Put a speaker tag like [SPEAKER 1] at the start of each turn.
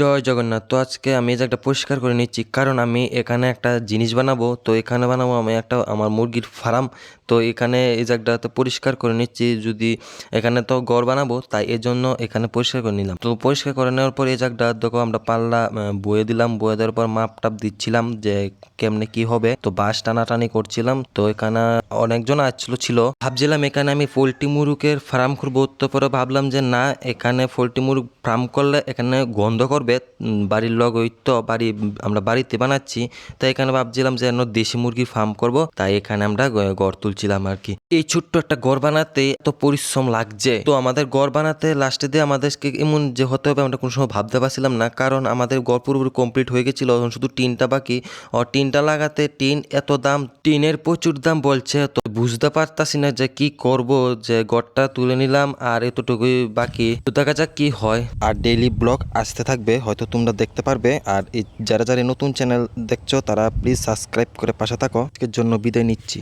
[SPEAKER 1] জয় জগন্নাথ। তো আজকে আমি এই জায়গাটা পরিষ্কার করে নিচ্ছি, কারণ আমি এখানে একটা জিনিস বানাবো। তো এখানে বানাবো আমি একটা আমার মুরগির ফার্ম। তো এখানে এই জায়গাটা পরিষ্কার করে নিচ্ছি, যদি এখানে তো ঘর বানাবো, তাই এর জন্য এখানে পরিষ্কার করে নিলাম। তো পরিষ্কার করে নেওয়ার পর এই জায়গাটা দেখো আমরা পাল্লা বয়ে দিলাম, বয়ে দেওয়ার পর মাপ টাপ দিচ্ছিলাম যে কেমনে কি হবে। তো বাঁশ টানাটানি করছিলাম। তো এখানে অনেকজন ছিল, ভাবছিলাম এখানে আমি পোল্ট্রি মুরগের ফার্ম করবো। তো পরে ভাবলাম যে না, এখানে পোল্ট্রি মুরগ ফার্ম করলে এখানে গন্ধ করবে, বাড়ির লগ ওই তো বাড়ি আমরা বাড়িতে বানাচ্ছি। তাই এখানে ভাবছিলাম যে দেশি মুরগি ফার্ম করব, তাই এখানে আমরা ঘর তুলছিলাম আর কি। এই ছোট্ট একটা ঘর বানাতে এত পরিশ্রম লাগছে। তো আমাদের ঘর বানাতে লাস্টে দিয়ে আমাদেরকে এমন যে হতে হবে আমরা কোনো সময় ভাবতে পারছিলাম না, কারণ আমাদের ঘর পুরোপুরি কমপ্লিট হয়ে গেছিল, এখন শুধু টিনটা বাকি। আর টিনটা লাগাতে টিন এত দাম, টিনের প্রচুর দাম বলছে। তো বুঝতে পারতাছি না যে কি করব, যে ঘরটা তুলে নিলাম আর এতটুকুই বাকি। তো দেখা যাক কি হয়। আর ডেইলি ব্লগ আসতে থাকবে, হয়তো তোমরা দেখতে পারবে। আর যারা যারা নতুন চ্যানেল দেখছো তারা প্লিজ সাবস্ক্রাইব করে পাশে থাকো। আজকের জন্য বিদায় নিচ্ছি।